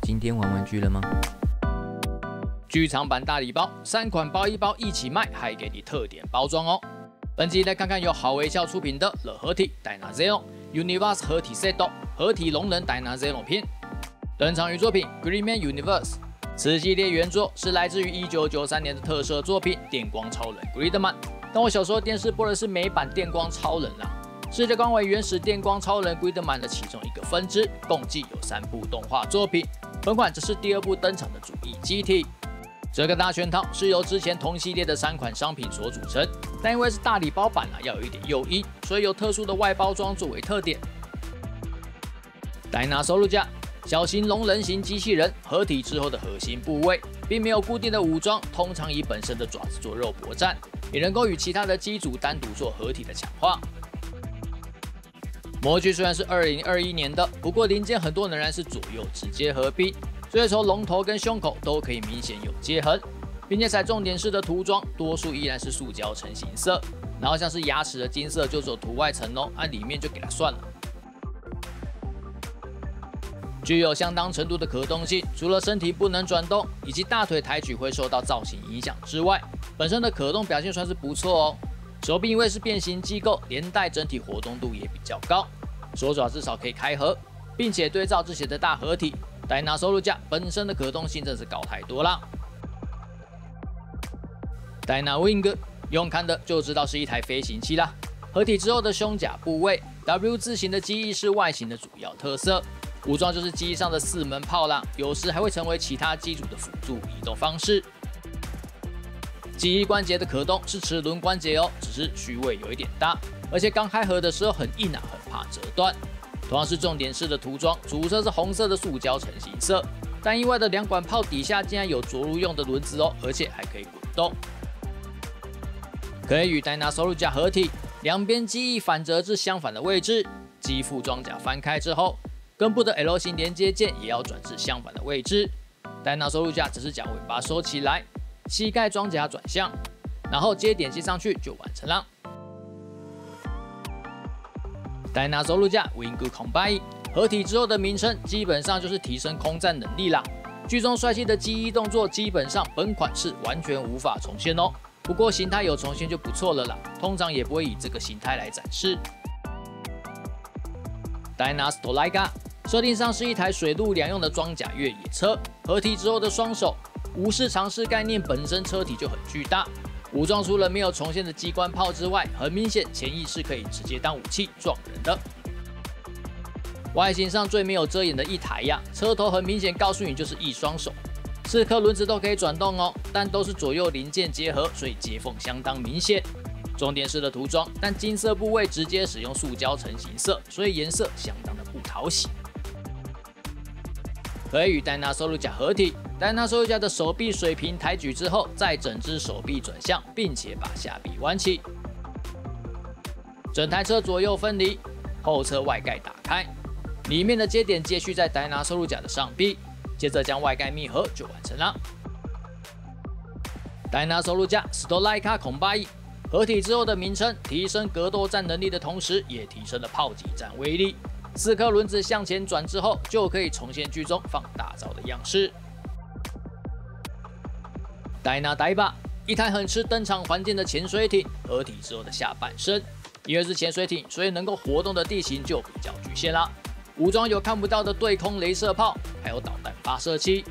今天玩玩具了嗎？劇場版大禮包，3款包1包一起賣，還給你特點包裝哦。本集來看看由好微笑出品的 The 合體 Dynazero Universe 合體 Set 合體龍人 Dynazero 篇。登場於作品 Green Man Universe。此系列原作是来自於1993年的特攝作品《電光超人 Gridman》，但我小時候電視播的是美版《電光超人》啦。世界觀為原始電光超人 Gridman 的其中一個分支，共計有3部動畫作品。本款則是第2部登場的主役機體。這個大全套是由之前同系列的3款商品所組成，但因為是大禮包版要有一點誘因，所以有特殊的外包裝作為特點。Dynasoluja 小型龍人形機器人合體之後的核心部位，並沒有固定的武裝，通常以本身的爪子做肉搏戰，也能夠與其他的機組單獨做合體的強化。模具雖然是2021年的，不過零件很多仍然是左右直接合併，所以從龍頭跟胸口都可以明顯有接痕，並且採重點式的塗裝，多數依然是塑膠成型色，然後像是牙齒的金色就只有塗外層哦，裡面就給它算了。具有相當程度的可動性，除了身體不能轉動，以及大腿抬舉會受到造型影響之外，本身的可動表現算是不錯哦。手臂因為是變形機構，連帶整體活動度也比較高，手爪至少可以開合，並且对照之前的大合體Dynasoluja本身的可動性真是高太多啦。Dynawing 用看的就知道是一台飛行器啦。合體之後的胸甲部位 W 字形的機翼是外形的主要特色，武裝就是機翼上的4門炮啦，有時還會成為其他機組的輔助移動方式。機翼關節的可動是齒輪關節哦，只是虛位有一點大，而且剛開合的時候很硬啊，很怕折斷。同樣是重點式的塗裝，主色是紅色的塑膠成型色，但意外的2管炮底下竟然有着陸用的輪子哦，而且還可以滾動，可以與 Dynasoluja 合體，兩邊機翼反折至相反的位置，機腹裝甲翻開之後，根部的 L 型連接件也要轉至相反的位置。Dynasoluja 只是將尾巴收起來，膝蓋裝甲轉向，然後接點接上去就完成了。Dynasoluja Wing Combine 合體之後的名稱基本上就是提升空戰能力啦。劇中帥氣的機翼動作基本上本款是完全無法重現哦，不過形態有重現就不錯了啦，通常也不會以這個形態來展示。Dynastolica 設定上是一台水陸兩用的裝甲越野車，合體之後的雙手武士常識概念本身車體就很巨大，武裝除了沒有重現的機關炮之外，很明顯前翼是可以直接当武器撞人的。外形上最沒有遮掩的一台呀，車頭很明顯告訴你就是一雙手，4顆輪子都可以轉動哦，但都是左右零件結合，所以接縫相當明顯。重點式的塗裝，但金色部位直接使用塑膠成型色，所以顏色相當的不討喜。可以與 Dynasoluja 合體。Dynasoluja 的手臂水平抬舉之後，再整隻手臂轉向，並且把下臂彎起。整台車左右分離，後側外蓋打開，裡面的接點接續在 Dynasoluja 的上臂，接着將外蓋密合就完成了。Dynasoluja Stolica Combine 合體之後的名稱，提升格鬥戰能力的同時，也提升了炮擊戰威力。4顆輪子向前轉之後，就可以重現劇中放大招的樣式。Dynadiva 一台很吃登場環境的潛水艇，合體之後的下半身，因為是潛水艇，所以能夠活動的地形就比較局限啦。武裝有看不到的對空雷射炮，還有導彈發射器。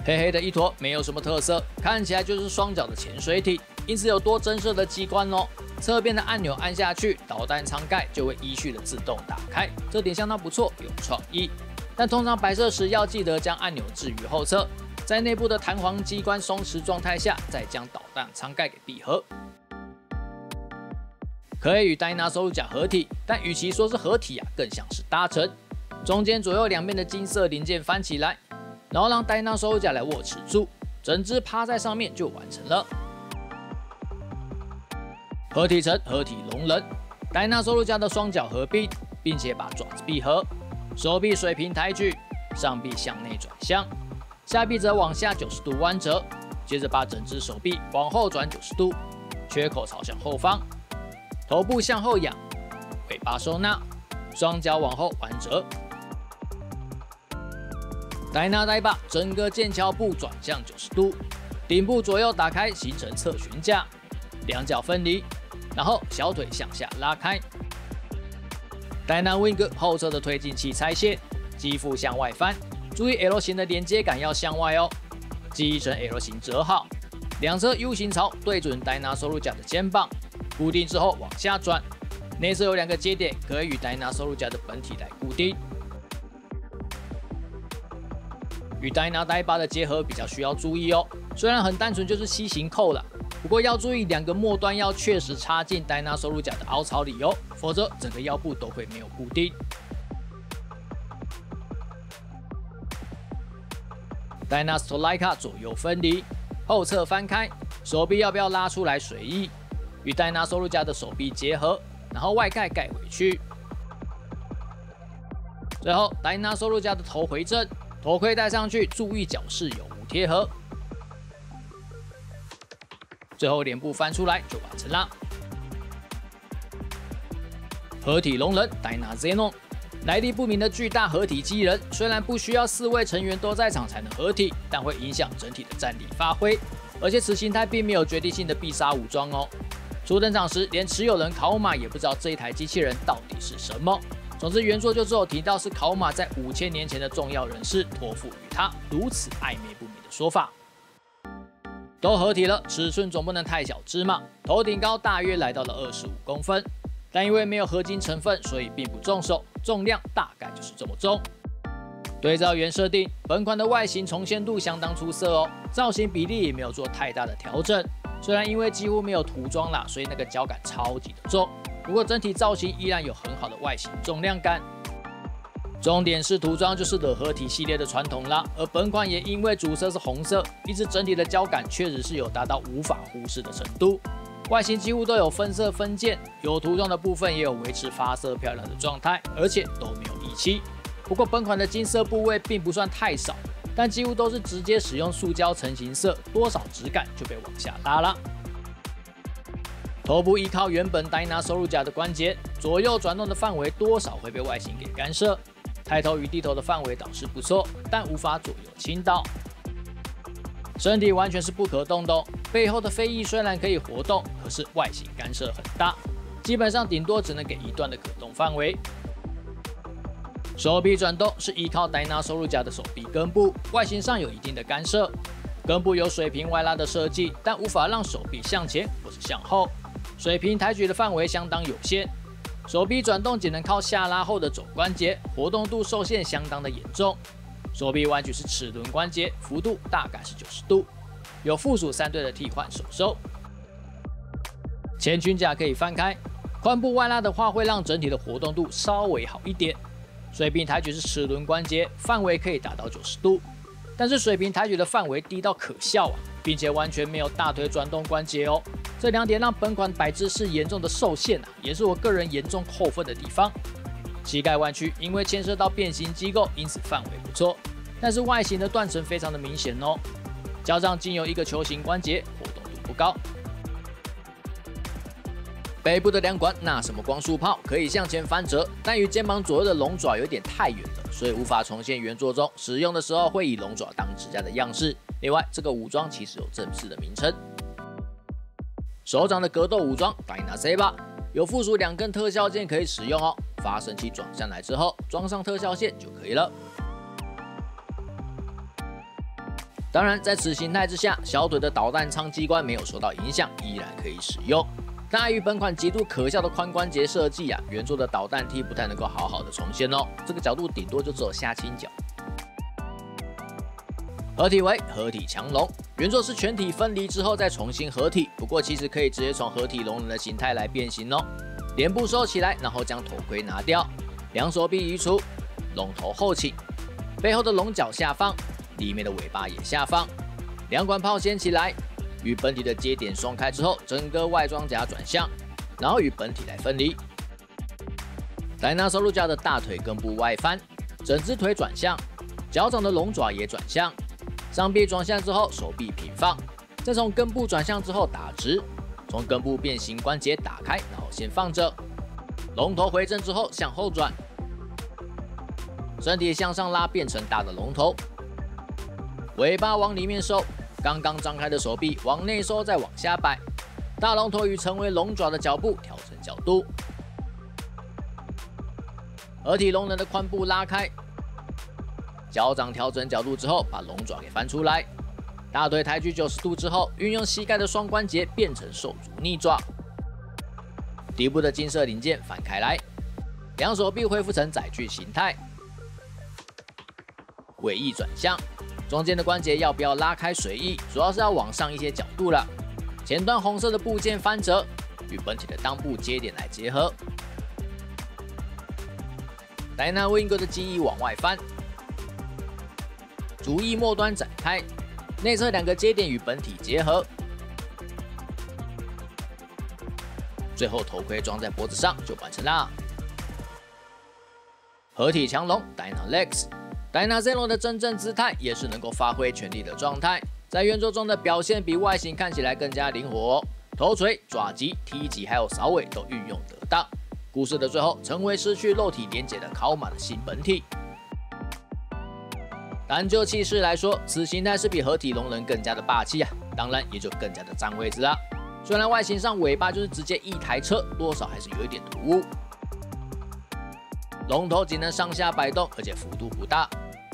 黑黑的一坨，沒有什麼特色，看起來就是雙腳的潛水艇，因此有多增設的機關哦。側邊的按鈕按下去，導彈艙蓋就會依序的自動打開，這點相當不錯，有創意。但通常擺設時要記得將按鈕置於後側，在內部的彈簧機關鬆弛狀態下，再將導彈艙蓋給閉合。可以與 Dynasoluja 合體，但與其說是合體更像是搭乘。中間左右兩邊的金色零件翻起來，然後讓 Dynasoluja 來握持住，整隻趴在上面就完成了。合體成合體龍人 ，Dynasoluja 的雙腳合併，並且把爪子閉合，手臂水平抬舉，上臂向內轉向，下臂則往下90度彎折，接着把整隻手臂往後轉90度，缺口朝向後方，頭部向後仰，尾巴收納，雙腳往後彎折。戴拿帶把整個劍橋部轉向90度，頂部左右打開形成側旋架，兩腳分離，然後小腿向下拉開。戴拿 wing 後側的推進器拆卸，肌腹向外翻，注意 L 型的連接桿要向外哦。記憶成 L 型折好，兩側 U 型槽對準戴拿手乳甲的肩膀，固定之後往下轉，內側有2個接點可以與戴拿手乳甲的本體來固定。與戴拿帶把的結合比較需要注意哦，雖然很單純就是 C 型扣啦，不過要注意2個末端要確實插進戴拿手乳甲的凹槽裡哦，否則整個腰部都會沒有固定。戴拿 Stolika 左右分離，後側翻開，手臂要不要拉出來隨意，與戴拿手乳甲的手臂結合，然後外蓋蓋回去。最後戴拿手乳甲的頭回正。頭盔戴上去，注意腳勢有無貼合。最後臉部翻出來就完成啦。合體龍人戴拿 Zenon， 來歷不明的巨大合體機人，雖然不需要4位成員都在場才能合體，但會影響整體的戰力發揮。而且此形態並沒有決定性的必殺武裝哦。初登場時，連持有人考馬也不知道這一台機器人到底是什麼。總之，原作就只有提到是考馬在5000年前的重要人士托付於他，如此曖昧不明的說法。都合體了，尺寸總不能太小只嘛。頭頂高大約來到了25公分，但因為沒有合金成分，所以並不重手，重量大概就是這麼重。對照原設定，本款的外形重現度相當出色哦，造型比例也沒有做太大的調整。雖然因為幾乎沒有塗裝啦，所以那個膠感超級的重。不過整體造型依然有很好的外形重量感。重點是塗裝就是惹合體系列的傳統啦，而本款也因為主色是紅色，因此整體的膠感確實是有達到無法忽視的程度。外形幾乎都有分色分件，有塗裝的部分也有維持發色漂亮的狀態，而且都沒有溢漆。不過本款的金色部位並不算太少，但幾乎都是直接使用塑膠成型色，多少質感就被往下拉了。頭部依靠原本戴拿手乳甲的關節，左右轉動的範圍多少會被外形給干涉。抬頭與低頭的範圍倒是不錯，但無法左右傾倒。身體完全是不可動的哦，背後的飛翼雖然可以活動，可是外形干涉很大，基本上頂多只能給一段的可動範圍。手臂轉動是依靠戴拿手乳甲的手臂根部，外形上有一定的干涉。根部有水平外拉的設計，但無法讓手臂向前或是向後。水平抬舉的範圍相當有限，手臂轉動僅能靠下拉後的肘關節，活動度受限相當的嚴重。手臂彎舉是齒輪關節，幅度大概是90度，有附屬3對的替換手收。前裙甲可以翻開，髖部外拉的話會讓整體的活動度稍微好一點。水平抬舉是齒輪關節，範圍可以達到90度，但是水平抬舉的範圍低到可笑啊，並且完全沒有大腿轉動關節哦。這2點讓本款擺姿勢嚴重的受限啊，也是我個人嚴重扣分的地方。膝蓋彎曲，因為牽涉到變形機構，因此範圍不錯，但是外形的斷層非常的明顯哦。腳掌僅有1個球形關節，活動度不高。背部的2管那什麼光束炮可以向前翻折，但與肩膀左右的龍爪有點太遠了，所以無法重現原作中使用的時候會以龍爪當支架的樣式。另外，這個武裝其實有正式的名稱。手掌的格鬥武裝戴拿 Saber 有附屬2根特效鍵可以使用哦。發生器轉下來之後，裝上特效線就可以了。當然，在此形態之下，小腿的導彈艙機關沒有受到影響，依然可以使用。但礙於本款極度可笑的髖關節設計啊，原作的導彈梯不太能夠好好的重現哦。這個角度頂多就只有下傾角。合體為合體強龍，原作是全體分離之後再重新合體，不過其實可以直接從合體龍人的形態來變形哦。臉部收起來，然後將頭盔拿掉，2手臂移除，龍頭後傾，背後的龍角下放，裡面的尾巴也下放，2管炮掀起來，與本體的接點鬆開之後，整個外裝甲轉向，然後與本體來分離。戴拿手乳甲的大腿根部外翻，整隻腿轉向，腳掌的龍爪也轉向。上臂轉向之後，手臂平放，再從根部轉向之後打直，從根部變形關節打開，然後先放着。龍頭回正之後向後轉，身體向上拉變成大的龍頭，尾巴往裡面收，剛剛張開的手臂往內收，再往下擺。大龍頭與成為龍爪的腳部調整角度，合體龍人的髖部拉開，腳掌調整角度之後，把龍爪給翻出來。大腿抬舉90度之後，運用膝蓋的雙關節變成獸足逆爪。底部的金色領件翻開來，兩手臂恢復成載具形態。尾翼轉向，中間的關節要不要拉開隨意，主要是要往上一些角度了。前端紅色的部件翻折，與本體的襠部接點來結合。Dynawing 的機翼往外翻，主翼末端展開，內側兩個接點與本體結合。最後頭盔裝在脖子上就完成啦。合體強龍 Dynalegs。Dynazero 的真正姿態也是能夠發揮全力的狀態，在原作中的表現比外形看起來更加靈活哦。頭錘、爪擊、踢擊還有掃尾都運用得當。故事的最後，成為失去肉體連結的考馬的新本體。單就氣勢來說，此形態是比合體龍人更加的霸氣啊，當然也就更加的占位置啦。雖然外形上尾巴就是直接一台車，多少還是有一點突兀。龍頭僅能上下擺動，而且幅度不大。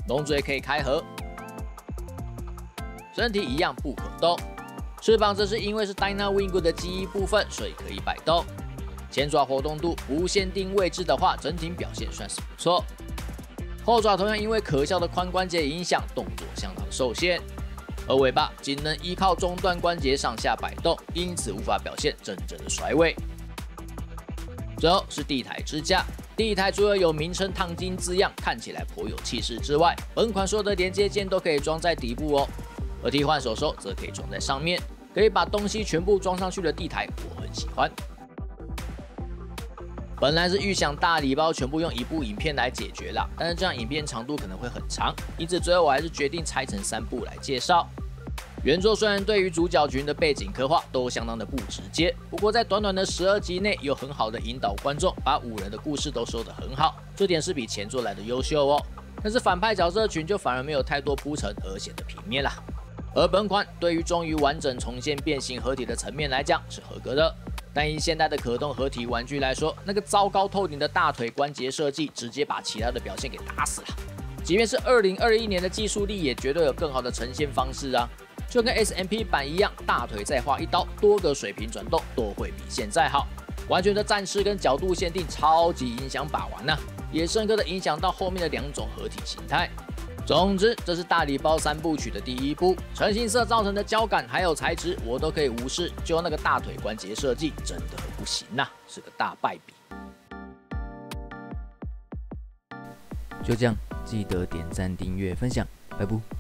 龍嘴可以開合，身體一樣不可動。翅膀則是因為是 Dynawing 的記憶部分，所以可以擺動。前爪活動度不限定位置的話，整體表現算是不錯。後爪同樣因為可笑的髖關節影響，動作相當受限。而尾巴僅能依靠中段關節上下擺動，因此無法表現真正的甩尾。最後是地台支架。地台除了有名稱燙金字樣，看起來頗有氣勢之外，本款所有的連接件都可以裝在底部哦，而替換手收則可以裝在上面，可以把東西全部裝上去的地台，我很喜歡。本來是預想大禮包全部用一部影片來解決啦，但是這樣影片長度可能會很長，因此最後我還是決定拆成3部來介紹。原作雖然對於主角群的背景刻畫都相當的不直接，不過在短短的12集內，有很好的引導觀眾，把5人的故事都說得很好，這點是比前作來的優秀哦。但是反派角色群就反而沒有太多鋪陳，而顯得平面啦。而本款對於終於完整重現變形合體的層面來講是合格的，但以現代的可動合體玩具來說，那個糟糕透頂的大腿關節設計，直接把其他的表現給打死了。即便是2021年的技術力，也絕對有更好的呈現方式啊。就跟 SMP 版一樣，大腿再劃一刀，多個水平轉動都會比現在好。完全的站式跟角度限定超級影響把玩啊，也深刻的影響到後面的2種合體形態。總之，這是大禮包3部曲的第1部，成型色造成的膠感還有材質我都可以無視，就那個大腿關節設計真的不行啊，是個大敗筆。就這樣，記得點讚、訂閱、分享，拜拜。